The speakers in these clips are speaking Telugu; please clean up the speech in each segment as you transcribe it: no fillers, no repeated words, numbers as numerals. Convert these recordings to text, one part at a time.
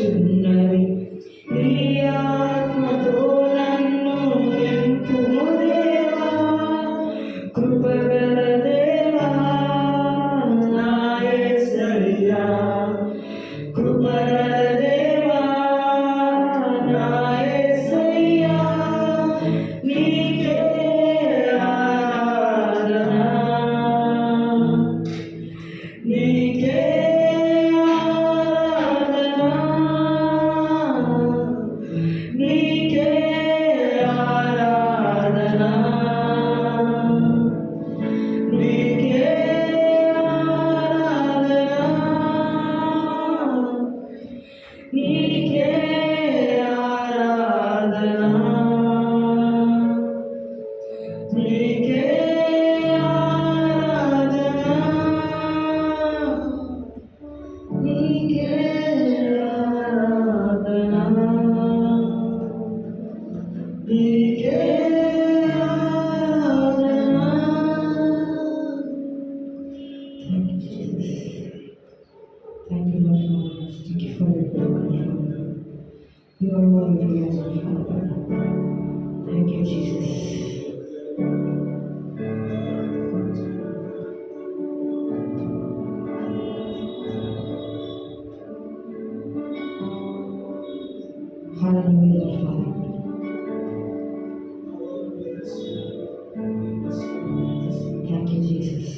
వచ్చున్నది. నీ ఆత్మతో నన్ను నింపుము దేవా, కృపగల దేవా నా యేసయ్యా, కృపగల దేవా నా యేసయ్యా, నీకే ఆరాధన, నీకే ఆరాధన, నీకే ఆరాధన, నీకే ఆరాధన, నీకే ఆరాధన, నీకే ఆరాధన, నీకే ఆరాధన, నీకే ఆరాధన. Thank you, Jesus. Thank you, Lord God. Thank you for your program. You are worthy, Lord Father. Thank you, Jesus. Hallelujah, Father. Thank you, Jesus.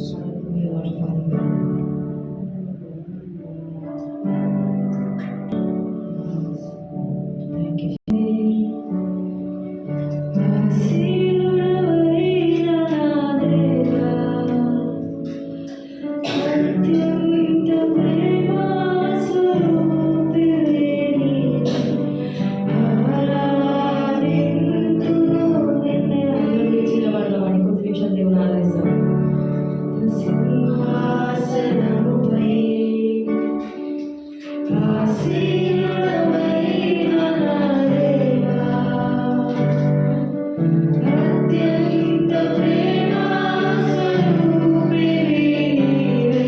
Hallelujah, Lord Father. Thank you. ఆశీనుడవైన నా దేవా, అత్యంత ప్రేమా స్వరూపిణి నీవు, ఆరాధింతును నిన్నే. అందరూ లేచిన వాళ్ళమని కొద్ది నిమిషాలు దేవుని ఆరాధిస్తాం. సింహాసనముపై ఆసీనుడవైన నా దేవా, అత్యంత ప్రేమా స్వరూపిణి నీవే,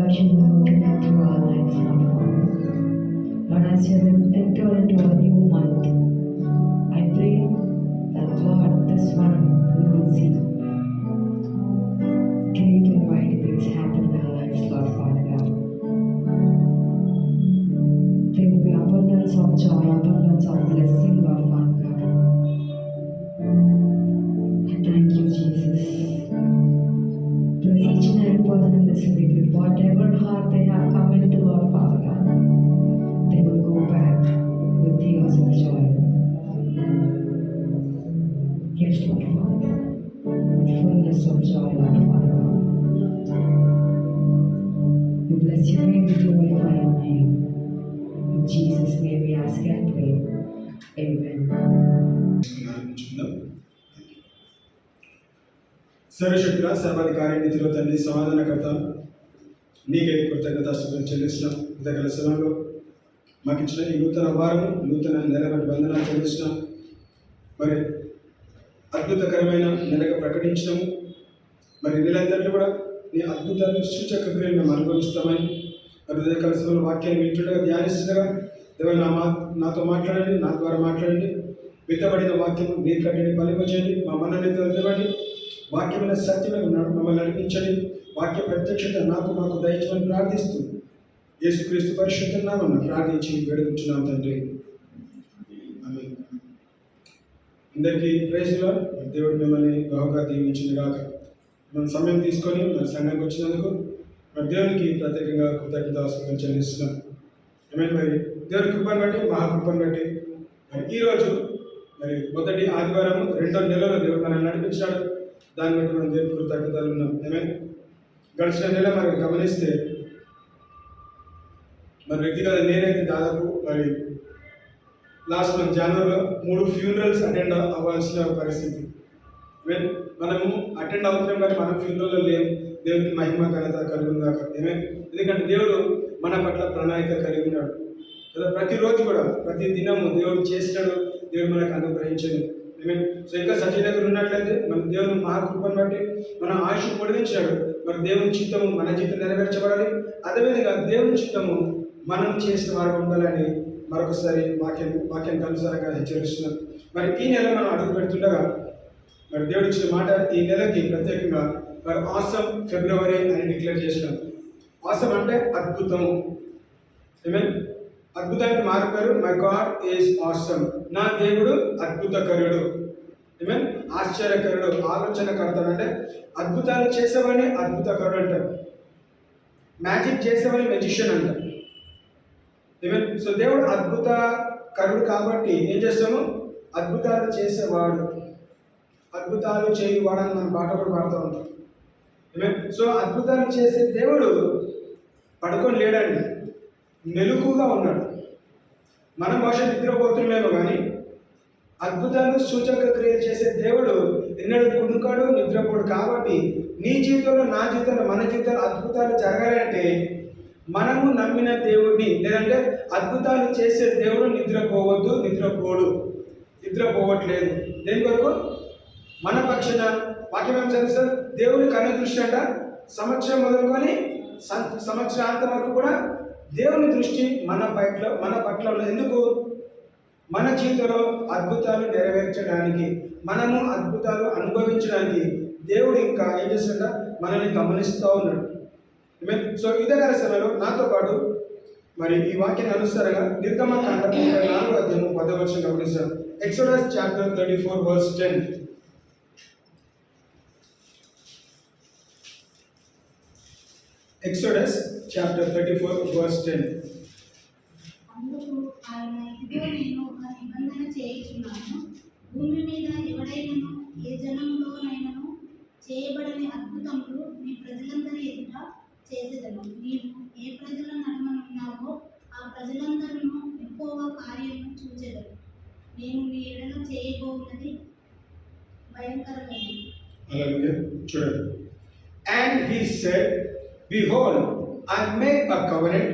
that you will connect to our lives, Lord Father. Lord, as you have entered into a new month, I pray that, Lord, this one we will see great and mighty things happen in our lives, Lord Father God. There will be abundance of joy, abundance of blessing, Lord Father God. I thank you, Jesus. Bless each and every person in this week with whatever heart they have come into, Lord Father God. They will go back with tears of joy. Yes, Lord Father. Fullness of joy, Lord Father God. We bless your name, we glorify your name. In Jesus' name we ask and pray. Amen. సర్వశక్తుల సర్వాధికారి నిధిలో తండ్రి సమాధానకర్త నీకే కృతజ్ఞతాస్తుతులు చెల్లిస్తున్నాం. కృతజ్ఞతల సమయంలో మాకు ఇచ్చిన ఈ నూతన వారము నూతన నెల బట్టి వందనాలు చెల్లిస్తున్నాం. మరి అద్భుతకరమైన నెలకు ప్రకటించినాము. మరి నెలంతట్లో కూడా నీ అద్భుతాలు సూచక క్రియలు మేము అనుభవిస్తామని మరి ఉదయకాల సమయంలో వాక్యాన్ని వింటుండగా ధ్యానిస్తుండగా దేవా నాతో మాట్లాడండి, నా ద్వారా మాట్లాడండి. విత్తబడిన వాక్యం మీరు కట్టండి, ఫలింపచేయండి. మా మనల్ని తెలవండి. వాక్యమైన సత్యమైన మమ్మల్ని నడిపించండి. వాక్య ప్రత్యక్షత మాకు దయచేయమని ప్రార్థిస్తూ యేసుక్రీస్తు పరిశుద్ధ నామమున ప్రార్థించి వేడుకుంటున్నాం తండ్రి. ఆమేన్. అందరికీ ప్రైజ్ లార్డ్. దేవుడు మిమ్మల్ని బాగా దీవించింది గాక. మనం సమయం తీసుకొని మన సంఘానికి వచ్చినందుకు మరి దేవునికి ప్రత్యేకంగా కృతజ్ఞతాస్తుతులు చెల్లిస్తున్నాం. ఆమేన్. మరి దేవుని కృపను బట్టి, మహాకృపను బట్టి మరి ఈరోజు మరి మొదటి ఆదివారం 2వ నెలలో దేవుడు మనల్ని నడిపించాడు. దాన్ని బట్టి మనం దేవుని కృతజ్ఞతలు ఉన్నాం. ఆమేన్. గడిచిన నెల మరి గమనిస్తే మరి వ్యక్తిగత నేనైతే దాదాపు మరి లాస్ట్ మంత్ జనవరిలో 3 ఫ్యూనరల్స్ అటెండ్ అవ్వాల్సిన పరిస్థితి. మనము అటెండ్ అవుతున్నాం కానీ మనం ఫ్యూనరల్లో లేము. దేవునికి మహిమ ఘనత కలుగుందాక. ఎందుకంటే దేవుడు మన పట్ల ప్రణాళిక కలిగి ఉన్నాడు కదా. ప్రతిరోజు కూడా ప్రతి దినము దేవుడు చేసినాడు, దేవుడు మనకు అనుగ్రహించాడు. సో ఇంకా సజీవంగా ఉన్నట్లయితే మన దేవుని మహాకృపను బట్టి మన ఆయుష్ పొడిగించాడు. మరి దేవుని చిత్తము మన జీవితం నెరవేర్చబడాలి. అదేవిధంగా దేవుని చిత్తము మనం చేసిన వారు ఉండాలని మరొకసారి వాక్యానికి అనుసారంగా హెచ్చరిస్తున్నాం. మరి ఈ నెల మనం అడుగు పెడుతుండగా మరి దేవుడు ఇచ్చిన మాట ఈ నెలకి ప్రత్యేకంగా మరి ఆసమ్ ఫిబ్రవరి అని డిక్లేర్ చేసినాం. ఆసమ్ అంటే అద్భుతము. అద్భుతానికి మారిపోయారు. My God is awesome. నా దేవుడు అద్భుతకరుడు. ఆశ్చర్యకరుడు, ఆలోచనకర్త. అంటే అద్భుతాలు చేసేవాడిని అద్భుతకరుడు అంటారు. మ్యాజిక్ చేసేవాడిని మెజిషియన్ అంటారు. సో దేవుడు అద్భుతకరుడు కాబట్టి ఏం చేస్తాము? అద్భుతాలు చేసేవాడు, అద్భుతాలు చేయువాడని మనం పాట కూడా పాడుతూ ఉంటాం. సో అద్భుతాలు చేసే దేవుడు పడుకొని లేడండి, మెలకుగా ఉన్నాడు. మనం బహుశా నిద్రపోతున్నామేమో కానీ అద్భుతాలు సూచక క్రియలు చేసే దేవుడు ఎన్నడూ కుడుకాడు, నిద్రపోడు. కాబట్టి నీ జీవితంలో, నా జీవితంలో, మన జీవితంలో అద్భుతాలు జరగాలంటే మనము నమ్మిన దేవుడిని, లేదంటే అద్భుతాలు చేసే దేవుడు నిద్రపోవద్దు, నిద్రపోవట్లేదు. దేని కొరకు? మన పక్షాన వాక్యం ఏం చదివిస్తారు? దేవుని కన్ను దృష్టి అంట సంవత్సరం మొదలుకొని సంవత్సరాంతం వరకు కూడా దేవుని దృష్టి మన పట్ల ఉన్నది. ఎందుకు? మన జీవితంలో అద్భుతాలు నెరవేర్చడానికి, మనము అద్భుతాలు అనుభవించడానికి దేవుడు ఇంకా ఏం చేస్తుందా? మనల్ని గమనిస్తూ ఉన్నాడు. సో ఇదే సమయంలో నాతో పాటు మరి ఈ వాక్యాన్ని అనుసారంగా నిర్గమకాండ 34వ అధ్యాయం 10వ వచనం గమనిస్తాం. Exodus chapter 34 verse 10. Exodus chapter 34 verse 10. అందుకు ఆయన, ఇదిగో నేను ఒక నిబంధన చేయుచున్నాను. భూమి మీద ఎవడైనను ఏ జనంలోనైనను చేయబడని అద్భుతములు మీ ప్రజలందరి ఎదుట చేసేదను. నీవు ఏ ప్రజల నడుమనున్నావో ఆ ప్రజలందరూ ఎక్కువ కార్యము చూచెదరు. నేను మీ ఎడల చేయబోతున్నది భయంకరమైనది. Hallelujah. చూడండి. And he said, behold, I make a covenant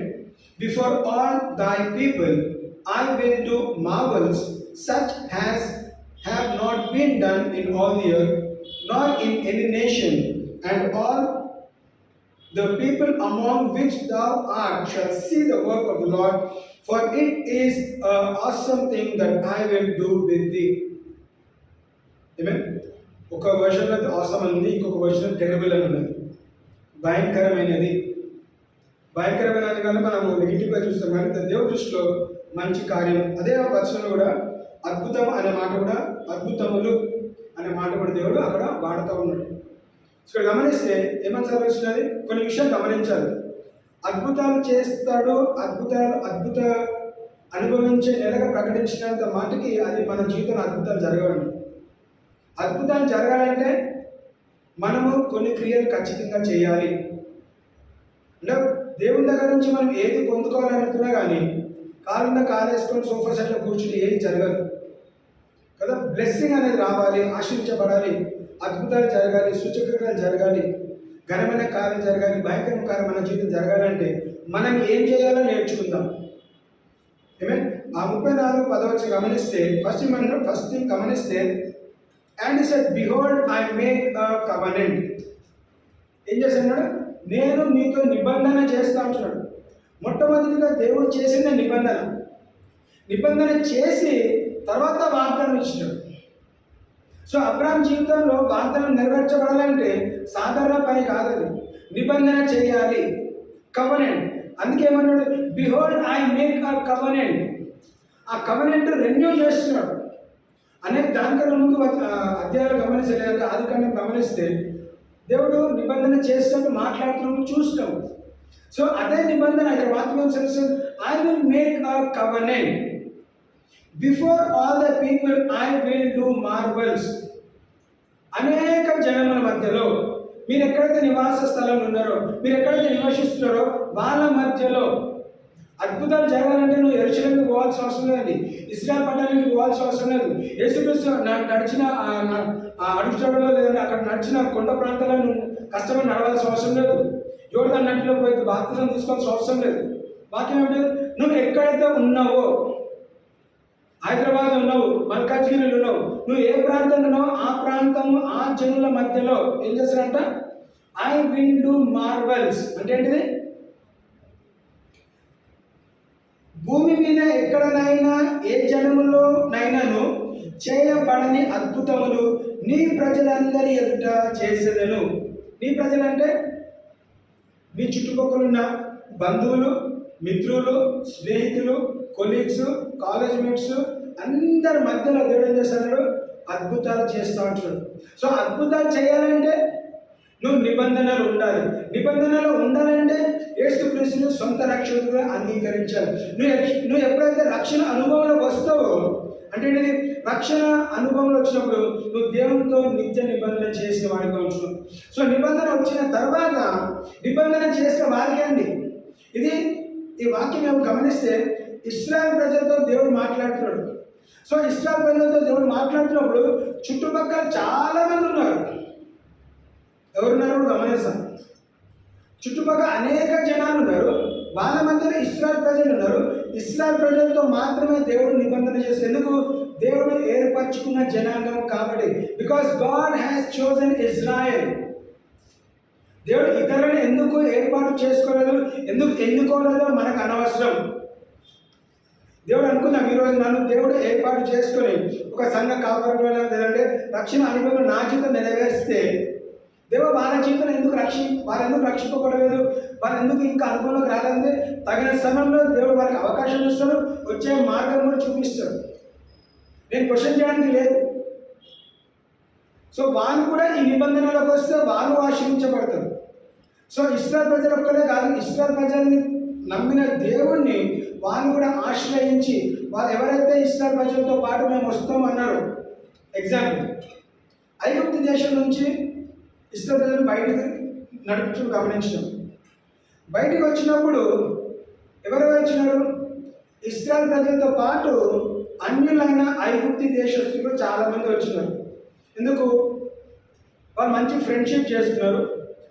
before all thy people. I will do marvels such as have not been done in all the earth, nor in any nation, and all the people among which thou art shall see the work of the Lord, for it is an awesome thing that I will do with thee. Amen. ఒక వర్షన్లో awesome ఉంది, ఇంకొక వర్షన్ టెరబుల్ అని ఉన్నది. భయంకరమైనది. భయంకరమైనది కానీ మనము నెగిటివ్గా చూస్తాం, కానీ దేవుడి దృష్టిలో మంచి కార్యం. అదే వచనంలో కూడా అద్భుతం అనే మాట కూడా, అద్భుతములు అనే మాట కూడా దేవుడు అక్కడ వాడుతూ ఉన్నాడు. ఇక్కడ గమనిస్తే ఏమని సంభవిస్తున్నది, కొన్ని విషయాలు గమనించాలి. అద్భుతాలు చేస్తాడు, అద్భుత అనుభవించే నెలగా ప్రకటించినంత మాటకి అది మన జీవితంలో అద్భుతాలు జరగవండి. అద్భుతాలు జరగాలంటే మనము కొన్ని క్రియలు ఖచ్చితంగా చేయాలి. అంటే దేవుని దగ్గర నుంచి మనం ఏది పొందుకోవాలనుకున్నా కానీ కాళ్ళ కాలేసుకొని సోఫా సెట్లో కూర్చుని ఏది జరగదు కదా. బ్లెస్సింగ్ అనేది రావాలి, ఆశించబడాలి, అద్భుతాలు జరగాలి, సూచక్రియలు జరగాలి, ఘనమైన కార్యం జరగాలి, భయంకరమైన కార్యం మన జీవితం జరగాలంటే మనం ఏం చేయాలో నేర్చుకుందాం. ఏమే ఆ 34 గమనిస్తే ఫస్ట్ థింగ్ గమనిస్తే, and he said, behold, I make a covenant. ఏం చేస్తున్నాడు, నేను మీతో నిబంధన చేస్తా అంటున్నాడు. మొట్టమొదటిగా దేవుడు చేసిన నిబంధన చేసి తర్వాత వాగ్దానం ఇచ్చినాడు. సో అబ్రాహాం జీవితంలో వాగ్దానం నెరవేర్చబడాలంటే సాధారణ పని కాదు, అది నిబంధన చేయాలి, కవనెంట్. అందుకే ఏమన్నాడు, behold I make a covenant. ఆ కవనెంట్ రెన్యూ చేస్తున్నాడు. అనేక దానికన్నా ముందు అధ్యాయాలు గమనిస్తే, లేదా ఆది కాండం గమనిస్తే దేవుడు నిబంధన చేసినట్టు మాట్లాడుతున్నప్పుడు చూస్తాం. సో అదే నిబంధన ఇక్కడ వాక్యం sense, I will make a covenant before all the people, I will do Marvel's. అనేక జనముల మధ్యలో, మీరు ఎక్కడైతే నివాస స్థలంలో ఉన్నారో, మీరు ఎక్కడైతే నివసిస్తున్నారో వాళ్ళ మధ్యలో అద్భుతాలు జరగాలంటే నువ్వు యెరూషలేముకి పోవాల్సిన అవసరం లేదండి, ఇశ్రాయేలు పట్టణానికి పోవాల్సిన అవసరం లేదు. యేసుక్రీస్తు నడిచిన అడుగుజాడలో లేదంటే అక్కడ నడిచిన కొండ ప్రాంతాల్లో నువ్వు కష్టపడి నడవాల్సిన అవసరం లేదు. యోర్దాను నదిలో పోయి బాప్తిజం తీసుకోవాల్సిన అవసరం లేదు. వాక్యం ఏమిటి, నువ్వు ఎక్కడైతే ఉన్నావో, హైదరాబాద్ ఉన్నావు, మల్కాజ్గిరిలో ఉన్నావు, నువ్వు ఏ ప్రాంతంలో ఉన్నావు ఆ ప్రాంతము ఆ జనుల మధ్యలో ఏం చేస్తారంట, ఐ విల్ డూ మార్వెల్స్. అంటే ఏంటిది, భూమి మీద ఎక్కడనైనా ఏ జనములోనైనాను చేయబడని అద్భుతములు నీ ప్రజలందరి ఎదుట చేసేదను. నీ ప్రజలంటే నీ చుట్టుపక్కల ఉన్న బంధువులు, మిత్రులు, స్నేహితులు, కొలీగ్స్, కాలేజ్ మేట్స్ అందరి మధ్యలో దేవుడు ఏం చేస్తాడు, అద్భుతాలు చేస్తూ ఉంటాడు. సో అద్భుతాలు చేయాలంటే నువ్వు నిబంధనలు ఉండాలి. నిబంధనలు ఉండాలంటే యేసుక్రీస్తును సొంత రక్షకుడిగా అంగీకరించాలి. నువ్వు ఎప్పుడైతే రక్షణ అనుభవంలోకి వస్తావో, అంటే రక్షణ అనుభవంలో వచ్చినప్పుడు నువ్వు దేవునితో నిత్య నిబంధన చేసిన వాడిగా ఉంటున్నావు. సో నిబంధన వచ్చిన తర్వాత నిబంధన చేసిన వారికి అండి ఇది, ఈ వాక్యం ఏమో గమనిస్తే ఇశ్రాయేలు ప్రజలతో దేవుడు మాట్లాడుతున్నాడు. సో ఇశ్రాయేలు ప్రజలతో దేవుడు మాట్లాడుతున్నప్పుడు చుట్టుపక్కల చాలామంది ఉన్నారు. ఎవరున్నారు గమనిస్తాం, చుట్టుపక్కల అనేక జనాలు ఉన్నారు. వాళ్ళ మధ్యలో ఇశ్రాయేలు ప్రజలు ఉన్నారు. ఇశ్రాయేలు ప్రజలతో మాత్రమే దేవుడు నిబంధన చేస్తారు. ఎందుకు, దేవుడు ఏర్పరచుకున్న జనాంగం కాబట్టి. Because God has chosen Israel. దేవుడు ఇతరులను ఎందుకు ఏర్పాటు చేసుకోలేదు, ఎందుకు ఎన్నుకోలేదో మనకు అనవసరం. దేవుడు అనుకుందాం, ఈరోజు నన్ను దేవుడు ఏర్పాటు చేసుకొని ఒక సంఘ కాపాడు లేదంటే రక్షణ అనుభవం నా జీవితం నెరవేరిస్తే, దేవ వాళ్ళ జీవితం ఎందుకు వాళ్ళు ఎందుకు రక్షింపబడలేదు, వాళ్ళు ఎందుకు ఇంకా అనుభవంలోకి రాలేదంటే తగిన సమయంలో దేవుడు వారికి అవకాశం ఇస్తాడు, వచ్చే మార్గం కూడా చూపిస్తాడు. నేను క్వశ్చన్ చేయడానికి లేదు. సో వాళ్ళు కూడా ఈ నిబంధనలోకి వస్తే వాళ్ళు ఆశ్రయించబడతారు. సో ఇశ్రాయేలు ప్రజలు ఒక్కలే కాదు, ఇశ్రాయేలు ప్రజల్ని నమ్మిన దేవుణ్ణి వాళ్ళు కూడా ఆశ్రయించి, వాళ్ళు ఎవరైతే ఇశ్రాయేలు ప్రజలతో పాటు మేము వస్తామన్నారు. ఎగ్జాంపుల్, ఐగుప్తు దేశం నుంచి ఇశ్రాయేలు ప్రజలు బయటకు నడుపుతూ గమనించడం. బయటికి వచ్చినప్పుడు ఎవరెవరు వచ్చినారు, ఇశ్రాయేలు ప్రజలతో పాటు అన్యులైన ఐగుప్తు దేశస్తులు చాలామంది వచ్చినారు. ఎందుకు, వాళ్ళు మంచి ఫ్రెండ్షిప్ చేస్తున్నారు,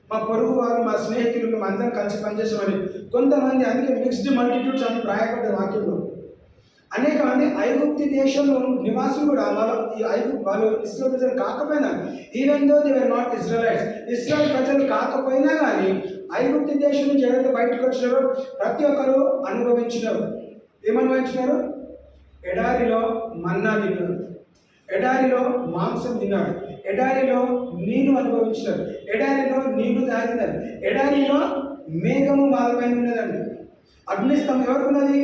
మా పొరుగు వారు, మా స్నేహితులు, మేము అందరం కలిసి పనిచేసామని కొంతమంది, అందుకే మిక్స్డ్ మల్టిట్యూడ్స్ అని ప్రాయపడ్డ వాక్యంలో అనేక మంది ఐగుప్తు దేశంలో నివాసులు కూడా వాళ్ళు ఇశ్రాయేలు ప్రజలు కాకపోయినా, even though they were not Israelites, Israel ప్రజలు కాకపోయినా కానీ ఐగుప్తు దేశం నుంచి ఎవరైతే బయటకు వచ్చినారో ప్రతి ఒక్కరు అనుభవించినారు. ఏమనుభవించినారు? ఎడారిలో మన్నా తిన్నారు, ఎడారిలో మాంసం తిన్నారు, ఎడారిలో నీళ్లు అనుభవించినారు, ఎడారిలో నీళ్లు తాగినారు, ఎడారిలో మేఘము వాళ్ళపైన ఉన్నదండి. అగ్నిస్తంభం ఎవరికి ఉన్నది?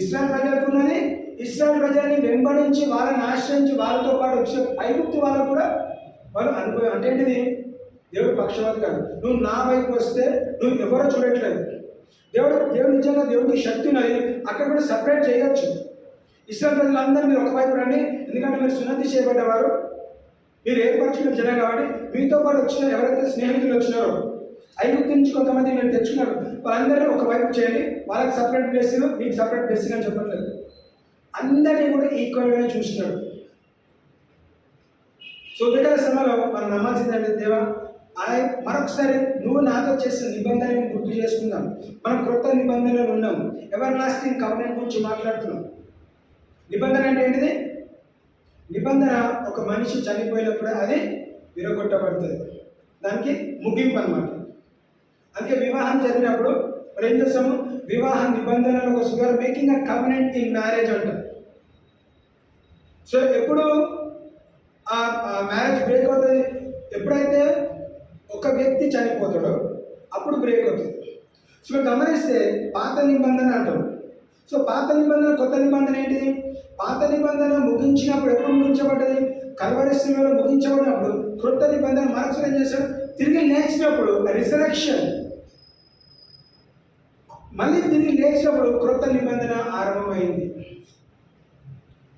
ఇశ్రాయేలు ప్రజలకు ఉన్నది. ఇశ్రాయేలు ప్రజల్ని వెంబడించి వాళ్ళని ఆశ్రయించి వాళ్ళతో పాటు వచ్చిన ఐగుప్తు వాళ్ళకు కూడా వాళ్ళు అనుభవం. అంటే ఏంటిది? దేవుడు పక్షవాది కాదు. నువ్వు నా వైపు వస్తే నువ్వు ఎవరో చూడట్లేదు. దేవుడు నిజంగా దేవుడికి శక్తి ఉన్నది. అక్కడ కూడా సపరేట్ చేయవచ్చు. ఇశ్రాయేలు ప్రజలందరూ మీరు ఒకవైపు రండి, ఎందుకంటే మీరు సున్నతి చేయబడ్డవారు, మీరు ఏర్పరచిన జనం కాబట్టి మీతో పాటు వచ్చిన ఎవరైతే స్నేహితులు వచ్చినారో ఐగుప్తు నుంచి కొంతమంది మీరు తెచ్చుకున్నారు, వాళ్ళందరినీ ఒకవైపు చేయండి, వాళ్ళకి సపరేట్ ప్లేసింగ్, మీకు సపరేట్ ప్లేసింగ్ అని చెప్పట్లేదు. అందరినీ కూడా ఈక్వల్గానే చూసినాడు. సో ఉదయకాల సమయంలో మనం నమ్మాల్సిందంటే, దేవా మరొకసారి నువ్వు నాతో చేసిన నిబంధనని గుర్తు చేసుకుందాం. మనం క్రొత్త నిబంధనలు ఉన్నాం. ఎవర్ లాస్టింగ్ కవెనెంట్ గురించి మాట్లాడుతున్నాం. నిబంధన అంటే ఏంటిది? నిబంధన ఒక మనిషి చనిపోయినప్పుడు అది విరగొట్టబడుతుంది, దానికి ముగింపు అన్నమాట. అందుకే వివాహం జరిగినప్పుడు మరి ఏం చేస్తాము? వివాహ నిబంధనల కోసం you're making a covenant in marriage అంటారు. సో ఎప్పుడు ఆ మ్యారేజ్ బ్రేక్ అవుతుంది? ఎప్పుడైతే ఒక వ్యక్తి చనిపోతాడో అప్పుడు బ్రేక్ అవుతుంది. సో గమనిస్తే పాత నిబంధన అంటారు. సో పాత నిబంధన, కొత్త నిబంధన ఏంటిది? పాత నిబంధన ముగించినప్పుడు ఎప్పుడు ముగించబడ్డది? కల్వరి శిలువలో ముగించబడినప్పుడు. క్రొత్త నిబంధన మరొకసారి ఏం చేశాడు? తిరిగి లేచినప్పుడు రిజరెక్షన్, మళ్ళీ తిరిగి లేచినప్పుడు క్రొత్త నిబంధన ఆరంభమైంది.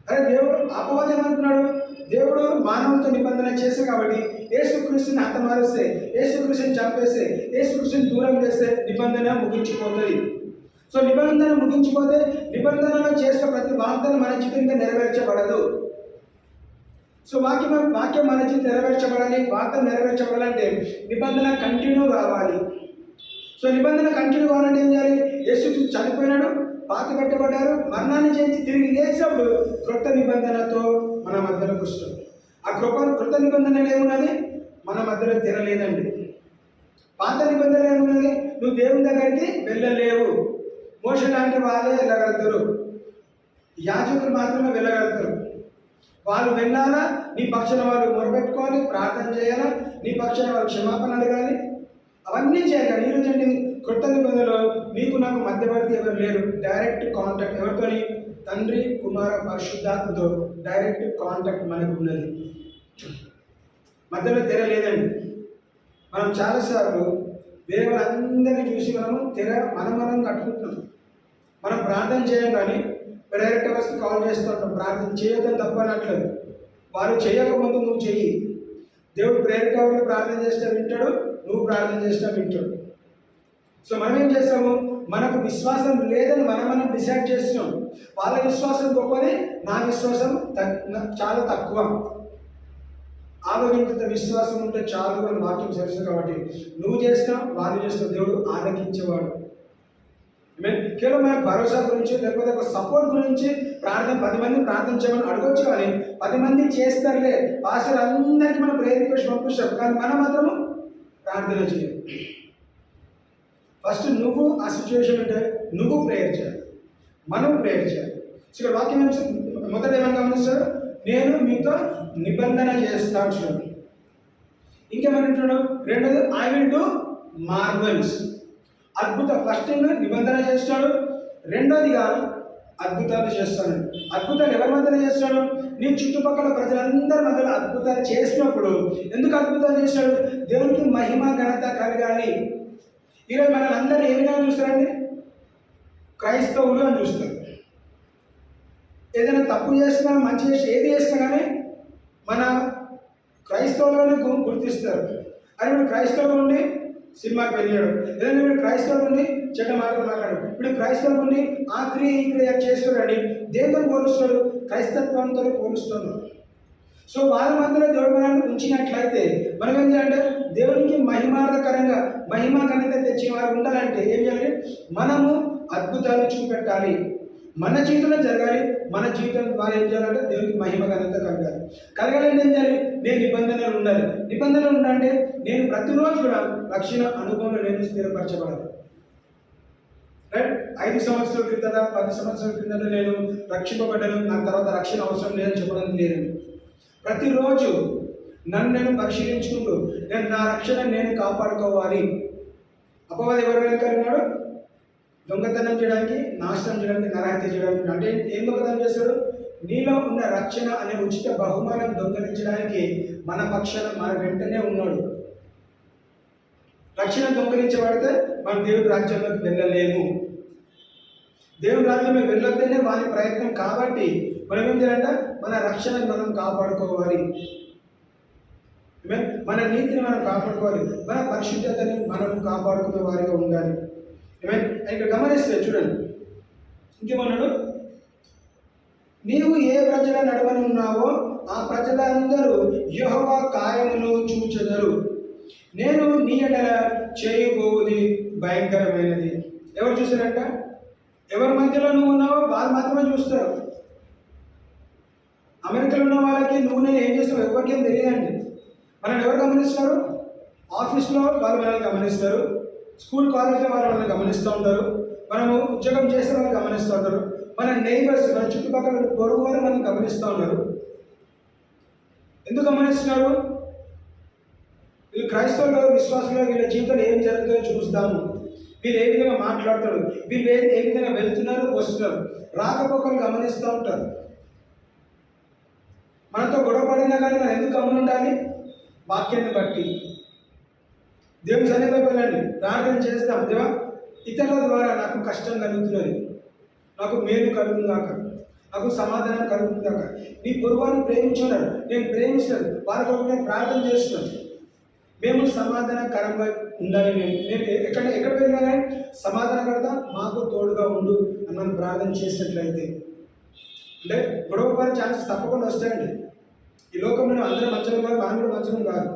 అరే దేవుడు అపవాదం ఏమనుకున్నాడు? దేవుడు మానవులతో నిబంధన చేశాడు కాబట్టి యేసుక్రీస్తుని హతమారుస్తే, యేసుక్రీస్తుని చంపేస్తే, యేసుక్రీస్తుని దూరం చేస్తే నిబంధన ముగించిపోతుంది. సో నిబంధన ముగించిపోతే నిబంధనలో చేసిన ప్రతి వాగ్దానం మన జీవితంగా నెరవేర్చబడదు. సో వాక్యం మన జీవితం నెరవేర్చబడాలి, వాగ్దానం నెరవేర్చబడాలంటే నిబంధన కంటిన్యూ కావాలి. సో నిబంధన కంటిన్యూ కావాలంటే ఏం చేయాలి? యేసుక్రీస్తు చనిపోయినాడు, పాతి పెట్టబడ్డారు, మరణాన్ని చేసి తిరిగి లేచినప్పుడు క్రొత్త నిబంధనతో మన మధ్యలోకి వస్తుంది. ఆ క్రొత్త నిబంధన ఏమున్నది? మన మధ్యలో తిరలేదండి. పాత నిబంధన ఏమున్నది? నువ్వు దేవుని దగ్గరికి వెళ్ళలేవు. మోషే లాంటి వాళ్ళే వెళ్ళగలుగుతారు, యాజకులు మాత్రమే వెళ్ళగలుగుతారు. వాళ్ళు వెళ్ళాలా, నీ పక్షాన వాళ్ళు మొరపెట్టుకోవాలి, ప్రార్థన చేయాలా, నీ పక్షాన వాళ్ళు క్షమాపణ అడగాలి, అవన్నీ చేయాలి. ఈరోజు అండి క్రొత్త నిబంధనలో నీకు నాకు మధ్యవర్తి ఎవరు లేరు. డైరెక్ట్ కాంటాక్ట్ ఎవరితోని? తండ్రి, కుమార, పరిశుద్ధాత్మతో డైరెక్ట్ కాంటాక్ట్ మనకు ఉన్నది. మధ్యలో తెర లేదండి. మనం చాలాసార్లు వేరే వాళ్ళందరినీ చూసి మనం కట్టుకుంటున్నాం. మనం ప్రార్థన చేయం, కానీ డైరెక్ట్ అవర్స్కి కాల్ చేస్తుంటాం. ప్రార్థన చేయొద్దని తప్పనట్లేదు, వాళ్ళు చేయకముందు నువ్వు చెయ్యి. దేవుడు ప్రేయర్ అవర్లో ప్రార్థన చేస్తే వింటాడు, నువ్వు ప్రార్థన చేసినా వింటాడు. సో మనం ఏం చేస్తాము? మనకు విశ్వాసం లేదని మనం డిసైడ్ చేస్తున్నాం. వాళ్ళ విశ్వాసం గొప్పది, నా విశ్వాసం చాలా తక్కువ. ఆలోచించేంత విశ్వాసం ఉంటే చాలు అని వాక్యం చేస్తుంది. కాబట్టి నువ్వు చేసినా వాళ్ళు చేసిన దేవుడు ఆలకించేవాడు. కేవలం మనకు భరోసా గురించి లేకపోతే ఒక సపోర్ట్ గురించి 10 మంది ప్రార్థన చేయమని అడగొచ్చు, కానీ 10 మంది చేస్తారులే, పాస్టర్ అందరికీ మనం ప్రేయర్ రిక్వెస్ట్ పంపిస్తాం, కానీ మనం మాత్రం ప్రార్థన చేయాలి. ఫస్ట్ నువ్వు ఆ సిచ్యువేషన్ ఉంటే నువ్వు ప్రేయర్ చేయాలి, మనం ప్రేయర్ చేయాలి. సో ఇక్కడ వాక్యం మొదట ఏమని గమనిస్తాడు? నేను మీతో నిబంధన చేస్తాను చూడండి. ఇంకేమంటున్నాడు? రెండోది ఐ విల్ డూ మార్వెల్స్, అద్భుత. ఫస్ట్ నిబంధన చేస్తాడు, రెండోదిగా అద్భుతాలు చేస్తాడు. అద్భుతాలు ఎవరి మధ్యలో చేస్తాడు? నీ చుట్టుపక్కల ప్రజలందరి మధ్యలో అద్భుతాలు చేసినప్పుడు. ఎందుకు అద్భుతాలు చేస్తాడు? దేవునికి మహిమ ఘనత కలగాలి. ఈరోజు మనల్ని అందరినీ ఏ విధంగా చూస్తారండి? క్రైస్తవులు అని చూస్తారు. ఏదైనా తప్పు చేసినా మంచి చేసి ఏది చేసినా కానీ మన క్రైస్తవులోనే గుర్తిస్తారు. అది ఇప్పుడు క్రైస్తవులు ఉండి సినిమాకి వెళ్ళాడు, లేదంటే ఇప్పుడు క్రైస్తవులు ఉండి చెడ్డ మాటలు మాట్లాడు, ఇప్పుడు క్రైస్తవులు ఉండి ఆ క్రియ ఈ క్రియ చేస్తాడని దేంతో పోలుస్తాడు? క్రైస్తత్వంతో పోలుస్తున్నాడు. సో వాళ్ళ మధ్యలో దేవుడు మనల్ని ఉంచినట్లయితే మనం ఏం చేయాలంటే దేవునికి మహిమార్థకరంగా మహిమ ఘనత తెచ్చిన వారు ఉండాలంటే ఏం చేయాలి? మనము అద్భుతాలు చూపెట్టాలి. మన జీవితంలో జరగాలి. మన జీవితం ద్వారా ఏం చేయాలంటే దేవునికి మహిమ ఘనత కలగాలి. కలగాలంటే ఏం చేయాలి? నేను నిబంధనలు ఉండాలి. నిబంధనలు ఉండాలంటే నేను ప్రతిరోజు కూడా రక్షణ అనుభవంలో నేను స్థిరపరచబడాలి. రైట్? 5 సంవత్సరాల క్రితం 10 సంవత్సరాల క్రితం నేను రక్షింపబడ్డాను, నాకు తర్వాత రక్షణ అవసరం లేదని చెప్పడానికి లేదండి. ప్రతిరోజు నన్ను నేను పరిశీలించుకుంటూ నేను నా రక్షణ నేను కాపాడుకోవాలి. అపవాది ఎవరు వెనుకన్నాడు? దొంగతనం చేయడానికి, నాశనం చేయడానికి, నరహత్య చేయడానికి. అంటే ఏం దొంగతనం చేస్తాడు? నీలో ఉన్న రక్షణ అనే ఉచిత బహుమానం దొంగలించడానికి మన పక్షాన మన వెంటనే ఉన్నాడు. రక్షణ దొంగలించబడితే మనం దేవుడి రాజ్యంలోకి వెళ్ళలేము. దేవుడి రాజ్యంలో వెళ్ళొద్దనే వాని ప్రయత్నం. కాబట్టి మనం ఏం చేయాలంటే మన రక్షణను మనం కాపాడుకోవాలి. మన నీతిని మనం కాపాడుకోవాలి. మన పరిశుద్ధతని మనం కాపాడుకునే వారిగా ఉండాలి. ఇక్కడ గమనిస్తే చూడండి, ఇంకేమన్నాడు? నీవు ఏ ప్రజల నడువని ఉన్నావో ఆ ప్రజలందరూ యెహోవా కార్యములు చూచెదరు. నేను నీ ఎడల చేయబోవుది భయంకరమైనది. ఎవరు చూసారంట? ఎవరి మధ్యలో నువ్వు ఉన్నావో వాళ్ళు మాత్రమే చూస్తారు. అమెరికాలో ఉన్న వాళ్ళకి నువ్వు నేను ఏం చేస్తావు ఎవరికి ఏం తెలియదండి. మనల్ని ఎవరు గమనిస్తారు? ఆఫీస్లో వాళ్ళు మనల్ని గమనిస్తారు, స్కూల్ కాలేజ్లో వాళ్ళు మనల్ని గమనిస్తూ ఉంటారు, మనము ఉద్యోగం చేసే వాళ్ళు గమనిస్తూ ఉంటారు, మన నైబర్స్ మన చుట్టుపక్కల పొరుగు వారు మనల్ని గమనిస్తూ ఉన్నారు. ఎందుకు గమనిస్తున్నారు? వీళ్ళు క్రైస్తవులు, విశ్వాసులు, వీళ్ళ జీవితంలో ఏం జరుగుతుందో చూస్తాము. వీళ్ళు ఏ విధంగా మాట్లాడతారు, వీళ్ళు ఏ విధంగా వెళ్తున్నారు వస్తున్నారు, రాకపోకలు గమనిస్తూ ఉంటారు. మనతో గొడవ పడినా కానీ మనం ఎందుకు గమని ఉండాలి? వాక్యాన్ని బట్టి దేవుని సన్నిధిలోకి వెళ్ళండి, ప్రార్థన చేస్తాం. దేవా, ఇతరుల ద్వారా నాకు కష్టం కలుగుతున్నది, నాకు మేలు కలుగుతుందాక, నాకు సమాధానం కలుగుతుందాక. నీ పొరుగువారిని ప్రేమించున్నారు, నేను ప్రేమిస్తాను, వారి కొరకు నేను ప్రార్థన చేస్తున్నాను. మేము సమాధానకరంగా ఉండాలి. నేను ఎక్కడ వెళ్ళినా కానీ సమాధానకరత మాకు తోడుగా ఉండు అని మనం ప్రార్థన చేసినట్లయితే అంటే గొడవ పడే ఛాన్సెస్ తప్పకుండా వస్తాయండి. ఈ లోకంలో అందరూ మంచిగా కాదు, మనం కూడా మంచిగా కాదు.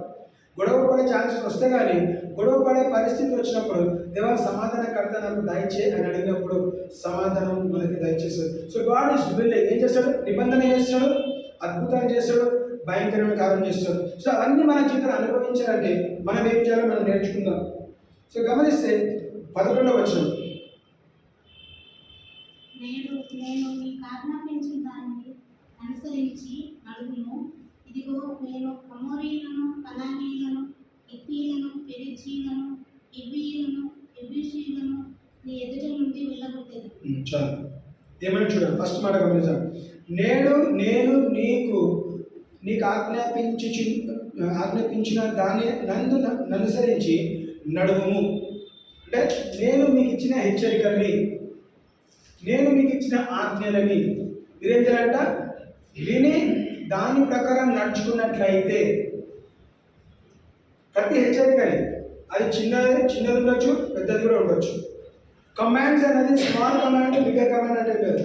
గొడవ పడే ఛాన్సెస్ వస్తే కానీ గొడవ పడే పరిస్థితి వచ్చినప్పుడు దేవా సమాధానకర్త నాకు దయచే అని అడిగినప్పుడు సమాధానం మనకి దయచేస్తాడు. So God is willing. ఏం చేస్తాడు? నిబంధన చేస్తాడు, అద్భుతాలు చేస్తాడు, భయంకరమైన కార్యం చేస్తాడు. సో అవన్నీ మన జీవితాన్ని అనుభవించాలంటే మనం ఏం చేయాలో మనం నేర్చుకుందాం. సో గమనిస్తే 11వ వచనం, నేను నీకు ఆజ్ఞాపించిన దాన్ని అనుసరించి నడువును. ఇదిగో నేను అమోరీలను, కనానీయులను, హిత్తీయులను, పెరిజీయులను, హివ్వీయులను, యెబూసీయులను నీ ఎదుట నుండి వెళ్ళగొట్టేది. చాలు. ఏమని చూడండి, ఫస్ట్ మాట గమనించాలి. నేను నీకు ఆజ్ఞాపించిన దాన్ని నన్ను అనుసరించి నడువుము. అంటే నేను మీకు ఇచ్చిన హెచ్చరికల్ని, నేను మీకు ఇచ్చిన ఆజ్ఞలని మీరేం చేయాలంట? విని దాని ప్రకారం నడుచుకున్నట్లయితే, ప్రతి హెచ్చరికని అది చిన్నది ఉండొచ్చు, పెద్దది కూడా ఉండొచ్చు. కమాండ్స్ అనేది స్మాల్ కమాండ్, బిగ్గర్ కమాండ్ అంటే కాదు.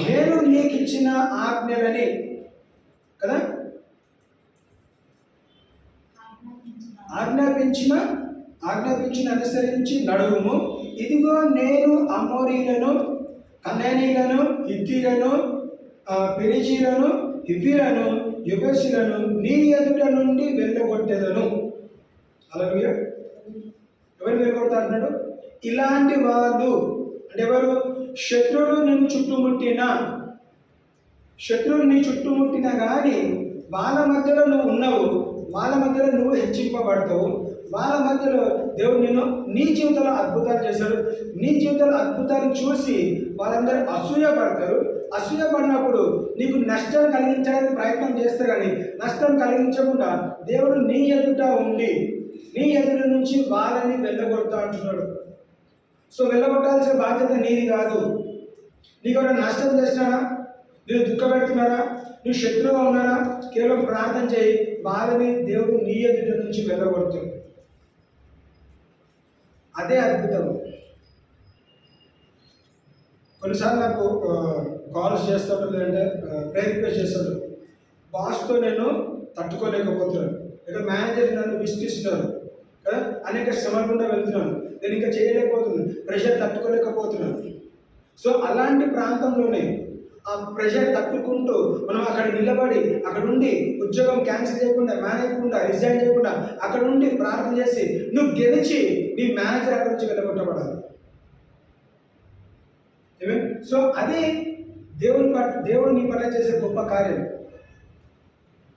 నేను నీకు ఇచ్చిన ఆజ్ఞలని కదా, ఆజ్ఞాపించిన అనుసరించి నడువుము. ఇదిగో నేను అమోరీలను, కనానీయులను, హిత్తీయులను, పెరిజీయులను, హివ్వీయులను, యెబూసీయులను నీ ఎదుట నుండి వెళ్ళగొట్టేదను. హల్లెలూయా. ఎవరు వెళ్ళగొడతా అంటున్నాడు? ఇలాంటి వాళ్ళు అంటే ఎవరు? శత్రువులు నిన్ను చుట్టుముట్టినా కానీ వాళ్ళ మధ్యలో నువ్వు ఉన్నావు, వాళ్ళ మధ్యలో నువ్వు హెచ్చింపబడతావు, వాళ్ళ మధ్యలో దేవుడు నిన్ను నీ జీవితంలో అద్భుతాలు చేశాడు. నీ జీవితంలో అద్భుతాలు చూసి వాళ్ళందరూ అసూయపడతారు. అసూయపడినప్పుడు నీకు నష్టం కలిగించడానికి ప్రయత్నం చేస్తే కానీ నష్టం కలిగించకుండా దేవుడు నీ ఎదుట ఉండి నీ ఎదుట నుంచి వాళ్ళని వెళ్ళగొడతా అంటున్నాడు. సో వెళ్ళగొట్టాల్సిన బాధ్యత నీది కాదు. నీకు ఎవరైనా నష్టం చేసినారా, నేను దుఃఖపెడుతున్నారా, నువ్వు శత్రువుగా ఉన్నారా, కేవలం ప్రార్థన చేయి, వాళ్ళని దేవుడు నీ ఎదుట నుంచి వెళ్ళగొడుతుంది. అదే అద్భుతం. కొన్నిసార్లు నాకు కాల్స్ చేస్తుంటారు, లేదంటే ప్రేయర్ రిక్వెస్ట్ చేస్తారు. బాస్తో నేను తట్టుకోలేకపోతున్నాను, లేదా మేనేజర్ నన్ను విసిగిస్తున్నారు కదా, అనేక శ్రమల గుండా వెళ్తున్నాను, నేను ఇంకా చేయలేకపోతున్నాను, ప్రెషర్ తట్టుకోలేకపోతున్నాను. సో అలాంటి ప్రాంతంలోనే ఆ ప్రెషర్ తట్టుకుంటూ మనం అక్కడ నిలబడి అక్కడ ఉండి ఉద్యోగం క్యాన్సిల్ చేయకుండా మానేయకుండా రిజైన్ చేయకుండా అక్కడ ఉండి ప్రార్థన చేసి నువ్వు గెలిచి నీ మేనేజర్ అక్కడి నుంచి వెళ్ళగొట్టబడాలి. సో అదే దేవుడు నీ పట్ల చేసే గొప్ప కార్యం.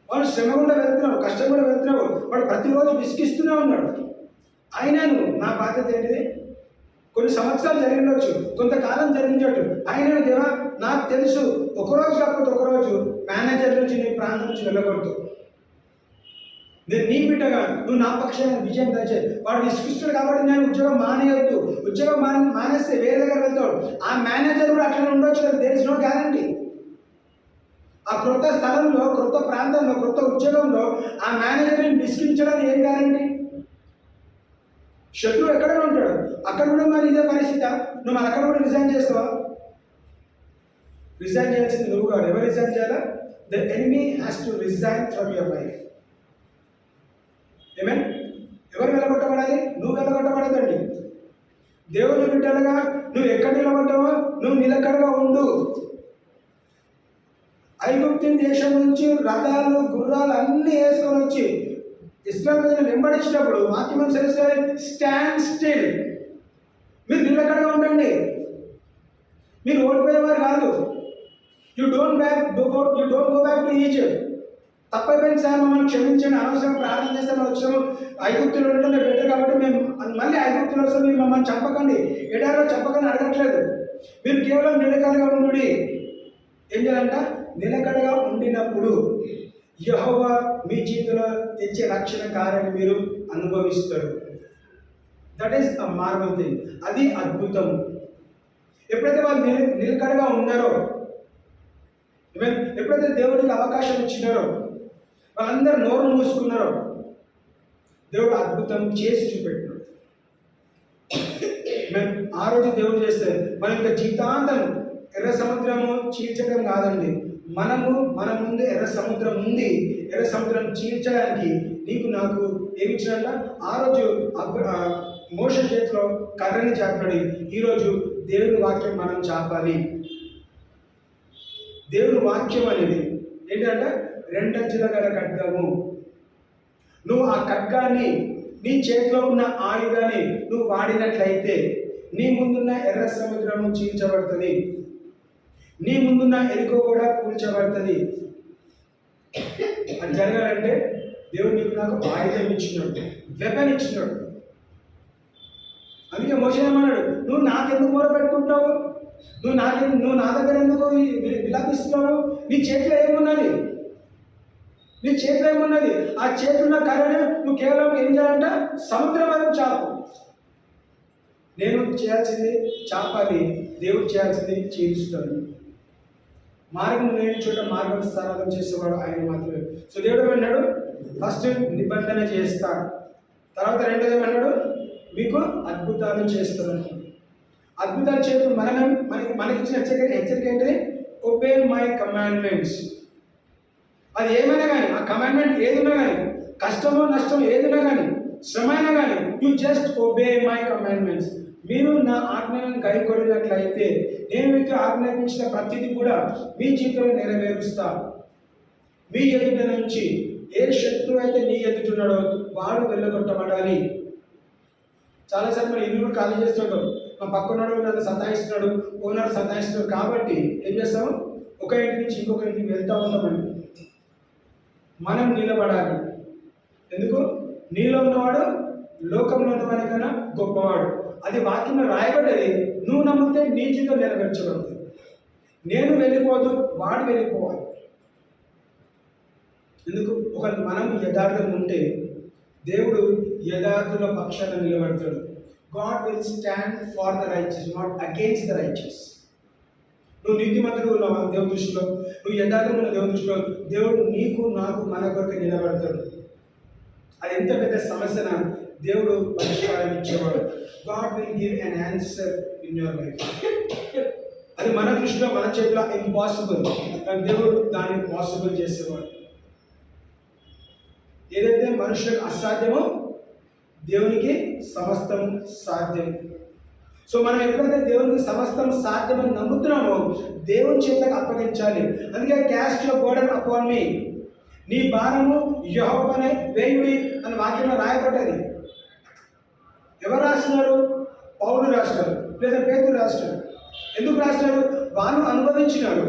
వాడు శ్రమ కూడా వెళ్తున్నావు, కష్టం కూడా వెళ్తున్నావు, వాడు ప్రతిరోజు విసిగిస్తూనే ఉన్నాడు. అయినను నా బాధ్యత ఏంటిది? కొన్ని సంవత్సరాలు జరిగిండొచ్చు, కొంతకాలం జరిగించవచ్చు. అయినా దేవా నాకు తెలుసు ఒకరోజు కాకపోతే ఒకరోజు మేనేజర్ నుంచి నీ ప్రాంతం నుంచి వెళ్ళకూడదు. నేను నీ బిడ్డగా నువ్వు నా పక్షాన విజయం దయచే. వాడు విసిగిస్తాడు కాబట్టి నేను ఉద్యోగం మానేయొద్దు. ఉద్యోగం మానేస్తే వేరే దగ్గర వెళ్తాడు. ఆ మేనేజర్ కూడా అట్లనే ఉండొచ్చు కదా, దేర్ ఇస్ నో గ్యారంటీ. ఆ క్రొత్త స్థలంలో, క్రొత్త ప్రాంతంలో, క్రొత్త ఉద్యోగంలో ఆ మేనేజర్ని విసిగించడానికి ఏం గ్యారంటీ? శత్రువు ఎక్కడ ఉంటాడు, అక్కడ కూడా మరి ఇదే పరిస్థితి. నువ్వు మరి అక్కడ కూడా రిజైన్ చేస్తావా? రిజైన్ చేయాల్సింది నువ్వు కాదు. ఎవరు రిజైన్ చేయాలా? The enemy has to resign from your life. Amen? ఎవరు వెళ్ళగొట్టబడాలి? నువ్వు వెళ్ళగొట్టబడదండి. దేవుని బిడ్డలుగా నువ్వు ఎక్కడ నిలబడ్డావో నువ్వు నిలకడగా ఉండు. ఐగుప్తు దేశం నుంచి రథాలు గుర్రాలు అన్నీ వేసుకొని వచ్చి ఇశ్రాయేలును వెంబడించినప్పుడు వాక్యం సరిస్తారు, స్టాండ్ స్టిల్. మీరు నిలకడగా ఉండండి. మీరు ఓడిపోయేవారు కాదు. You don't go back to Egypt. తప్పైపోయింది సార్, మమ్మల్ని క్షమించండి, అనవసరం ప్రార్థన చేస్తే మనం వచ్చాము, ఐగుప్తులు ఉండడం బెటర్ కాబట్టి మేము మళ్ళీ ఐగుప్తులు వస్తే మీరు మమ్మల్ని చంపకండి, ఎడారో చంపకండి అడగట్లేదు. మీరు కేవలం నిలకడగా ఉండు. ఏం చేయాలంట? నిలకడగా ఉండినప్పుడు యెహోవా మీ చేతిలో తెచ్చే రక్షణ కార్యాన్ని మీరు అనుభవిస్తారు. That is a marvel thing. అది అద్భుతం. ఎప్పుడైతే వాళ్ళు నిలకడగా ఉన్నారో, ఎప్పుడైతే దేవుడికి అవకాశం ఇచ్చినారో, వాళ్ళందరూ నోరు మూసుకున్నారో, దేవుడు అద్భుతం చేసి చూపెట్టినాడు. ఆ రోజు దేవుడు చేస్తే మన యొక్క జీవితాంతం ఎర్ర సముద్రము చీల్చడం కాదండి. మన ముందు ఎర్ర సముద్రం ఉంది. ఎర్ర సముద్రం చీల్చడానికి నీకు నాకు ఏమి ఇచ్చినట్ట? ఆ రోజు మోషే చేతిలో కర్రని చాపాడు. ఈరోజు దేవుని వాక్యం మనం చాపాలి. దేవుని వాక్యం అనేది ఏంటంటే రెండంచుల గల ఖడ్గము. నువ్వు ఆ ఖడ్గాన్ని, నీ చేతిలో ఉన్న ఆయుధాన్ని నువ్వు వాడినట్లయితే నీ ముందున్న ఎర్ర సముద్రము చీల్చబడుతుంది, నీ ముందున్న ఎరుకో కూడా కూల్చబడుతుంది. అది జరగాలంటే దేవుడు నీకు నాకు ఆయుధం ఇచ్చినాడు, వెపన్ ఇచ్చినాడు. అందుకే మోషే ఏమన్నాడు? నువ్వు నాకెందుకు మొరపెట్టుకుంటావు? నువ్వు నా దగ్గర ఎందుకు విలాపిస్తున్నావు? నీ చేతిలో ఏమున్నది? నీ చేతిలో ఏమున్నది? ఆ చేతున్న కర్రను నువ్వు కేవలం ఏం చేయాలంట? సముద్రం వైపు చాపు. నేను చేయాల్సింది చాపాలి, దేవుడు చేయాల్సింది చీల్చుతాడు. మార్గం లేని చోట మార్గం స్థానం చేసేవాడు ఆయన మాత్రమే. సో దేవుడు ఏమన్నాడు? ఫస్ట్ నిబంధన చేస్తా, తర్వాత రెండోది ఏమన్నాడు? మీకు అద్భుతాలు చేస్తాను. అద్భుతాలు చేయడం మనకి ఇచ్చిన హెచ్చరిక ఏంటిది? Obey my commandments. అది ఏమైనా కానీ, ఆ కమాండ్మెంట్ ఏదైనా కానీ, కష్టమో నష్టమో ఏదైనా కానీ, శ్రమ అయినా కానీ, you just obey my commandments. మీరు నా ఆజ్ఞలను గైకొడినట్లయితే నేను మీకు ఆజ్ఞాపించిన ప్రతిదీ కూడా మీ జీవితంలో నెరవేరుస్తా. మీ ఎదుట నుంచి ఏ శత్రువు అయితే నీ ఎదుటున్నాడో వాడు వెళ్ళగొట్టబడాలి. చాలాసార్లు మనం ఇల్లు ఖాళీ చేస్తుంటాం. మా పక్కనాడు నన్ను సతాయిస్తున్నాడు, ఓనర్ సతాయిస్తున్నాడు కాబట్టి ఏం చేస్తాము? ఒక ఇంటి నుంచి ఇంకొక ఇంటికి వెళ్తూ ఉంటామండి. మనం నిలబడాలి. ఎందుకు? నీలో ఉన్నవాడు లోకంలో ఉన్నవాడి కన్నా గొప్పవాడు. అది వాక్యంలో రాయబడ్డది. నువ్వు నమ్మితే నీ జీవితం నెరవేర్చబడుతుంది. నేను వెళ్ళిపోదు, వాడు వెళ్ళిపోవాలి. ఎందుకు? మనం యథార్థం ఉంటే దేవుడు యథార్థుల పక్షాన నిలబడతాడు. God will stand for the righteous, not against the righteous. నువ్వు నీతిమంతుడు ఉన్నావా దేవుని దృష్టిలో? నువ్వు యథార్థం ఉన్న దేవుని దృష్టిలో దేవుడు నీకు నాకు మన కొరకు నిలబడతాడు. అది ఎంత పెద్ద సమస్యన దేవుడు పరిష్కారం ఇచ్చేవాడు. God will give an answer in your life. అది మన దృష్టిలో, మన చేతిలో ఇంపాసిబుల్, కానీ దేవుడు దాన్ని పాసిబుల్ చేసేవాడు. ఏదైతే మనుషులకు అసాధ్యమో దేవునికి సమస్తం సాధ్యం. సో మనం ఎప్పుడైతే దేవునికి సమస్తం సాధ్యమని నమ్ముతున్నామో దేవుని చేతులకు అప్పగించాలి. అందుకే caste your burden upon me, నీ భారము యెహోవాపైనే వేయుడి అని వాక్యంలో రాయబడ్డది. ఎవరు రాస్తున్నారు? పౌలు రాస్తారు లేదా పేతురు రాస్తారు. ఎందుకు రాస్తారు? వాళ్ళు అనుభవించినారు.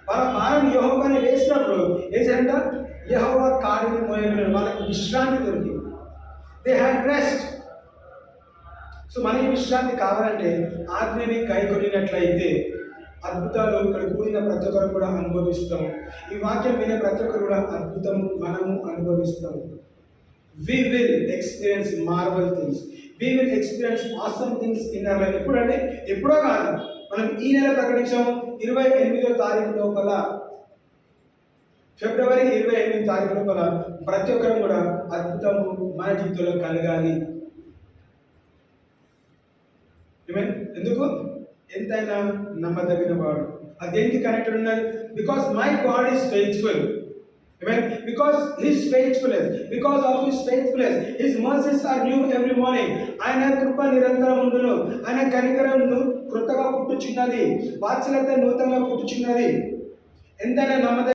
వాళ్ళ భారం యెహోవాపైనే వేసినప్పుడు ఏంటంటే యెహోవా కాడిని మోయగలరు, వాళ్ళకి విశ్రాంతి దొరికింది. They had rest. సో మనకి విశ్రాంతి కావాలంటే ఆజ్ఞని కైకొనినట్లయితే అద్భుతాలు ఇక్కడ కూడిన ప్రతి ఒక్కరు కూడా అనుభవిస్తాం. ఈ వాక్యం వినే ప్రతి ఒక్కరు కూడా అద్భుతం మనము అనుభవిస్తాం. We will experience marvel things. We will experience awesome things in our life. ఎప్పుడంటే ఎప్పుడో కాదు, మనం ఈ నెల ప్రకటించాము 28వ తారీఖు లోపల, ఫిబ్రవరి 28వ తారీఖు లోపల ప్రతి ఒక్కరు కూడా అద్భుతము మన జీవితంలో కలగాలి. ఎందుకు? ఎంతైనా నమ్మదగిన వాడు. అది దేనికి కనెక్టెడ్ ఉన్నది? Because my God is faithful. Because His faithfulness, because of His faithfulness, His mercies are new every morning. ఆయన కృప నిరంతరం ఉండును, ఆయన కనికరం కృతగా పుట్టుచున్నది, వాత్సల్యత నూతనంగా పుట్టుచున్నది. ఎంతైనా నమ్మదగిన